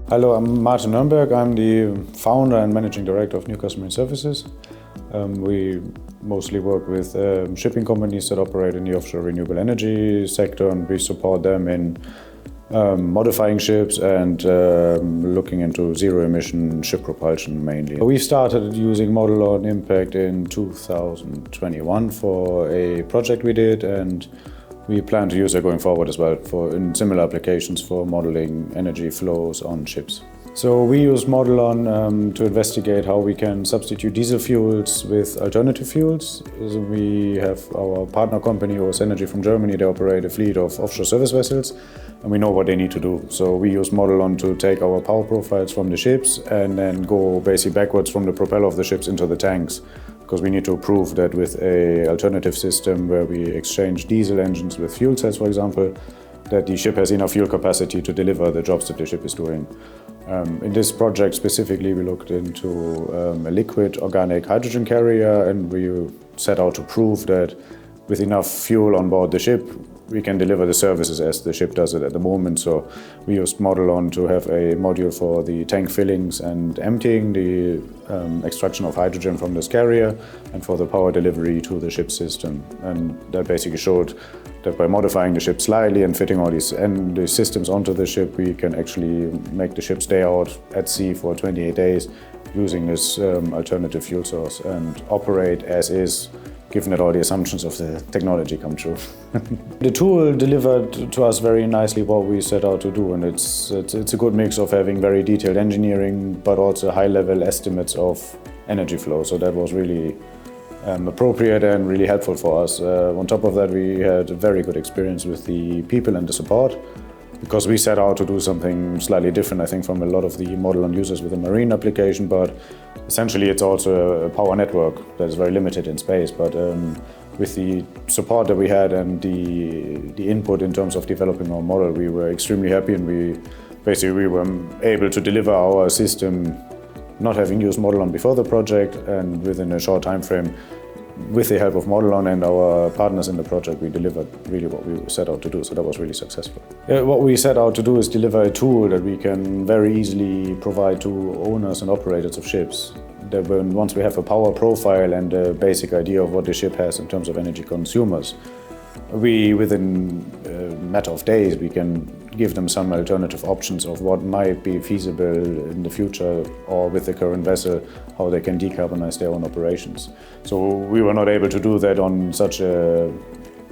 Hello, I'm Martin Nuernberg. I'm the founder and managing director of Newcastle Marine Services. We mostly work with shipping companies that operate in the offshore renewable energy sector, and we support them in modifying ships and looking into zero-emission ship propulsion mainly. We started using Modelon Impact in 2021 for a project we did, and we plan to use it going forward as well in similar applications for modeling energy flows on ships. So we use Modelon to investigate how we can substitute diesel fuels with alternative fuels. So we have our partner company, OS Energy from Germany. They operate a fleet of offshore service vessels, and we know what they need to do. So we use Modelon to take our power profiles from the ships and then go basically backwards from the propeller of the ships into the tanks, because we need to prove that with an alternative system where we exchange diesel engines with fuel cells, for example, that the ship has enough fuel capacity to deliver the jobs that the ship is doing. In this project specifically, we looked into a liquid organic hydrogen carrier, and we set out to prove that with enough fuel on board the ship, we can deliver the services as the ship does it at the moment. So we used Modelon to have a module for the tank fillings and emptying, the extraction of hydrogen from this carrier, and for the power delivery to the ship system. And that basically showed that by modifying the ship slightly and fitting all these systems onto the ship, we can actually make the ship stay out at sea for 28 days using this alternative fuel source and operate as is, given that all the assumptions of the technology come true. The tool delivered to us very nicely what we set out to do, and it's a good mix of having very detailed engineering but also high-level estimates of energy flow. So that was really appropriate and really helpful for us. On top of that, we had a very good experience with the people and the support, because we set out to do something slightly different, I think, from a lot of the Modelon users with a marine application. But essentially, it's also a power network that is very limited in space. But with the support that we had and the input in terms of developing our model, we were extremely happy, and we were able to deliver our system, not having used Modelon before the project, and within a short time frame, with the help of Modelon and our partners in the project, we delivered really what we set out to do. So that was really successful. What we set out to do is deliver a tool that we can very easily provide to owners and operators of ships. That once we have a power profile and a basic idea of what the ship has in terms of energy consumers, within a matter of days, we can give them some alternative options of what might be feasible in the future, or with the current vessel, how they can decarbonize their own operations. So we were not able to do that on such a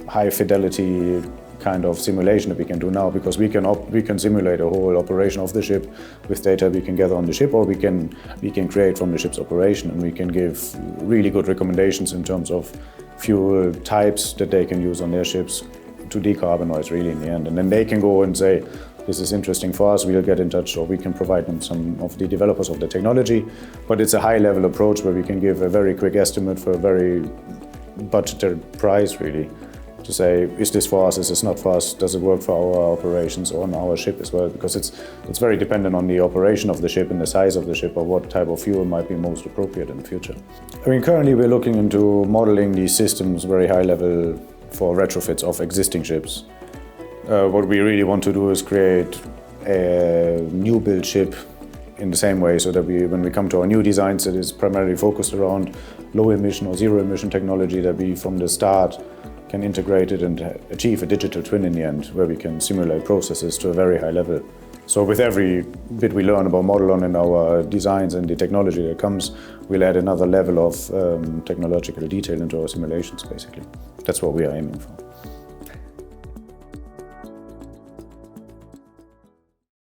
high fidelity kind of simulation that we can do now, because we can simulate a whole operation of the ship with data we can gather on the ship, or we can create from the ship's operation, and we can give really good recommendations in terms of fuel types that they can use on their ships to decarbonize really in the end. And then they can go and say, this is interesting for us, we'll get in touch, or we can provide them some of the developers of the technology. But it's a high-level approach where we can give a very quick estimate for a very budgeted price, really, to say, is this for us, is this not for us, does it work for our operations or on our ship as well? Because it's very dependent on the operation of the ship and the size of the ship, or what type of fuel might be most appropriate in the future. I mean, currently we're looking into modeling these systems very high level for retrofits of existing ships. What we really want to do is create a new build ship in the same way, so that when we come to our new designs, that is primarily focused around low emission or zero emission technology, that we from the start can integrate it and achieve a digital twin in the end, where we can simulate processes to a very high level. So with every bit we learn about Modelon and our designs and the technology that comes, we'll add another level of technological detail into our simulations, basically. That's what we are aiming for.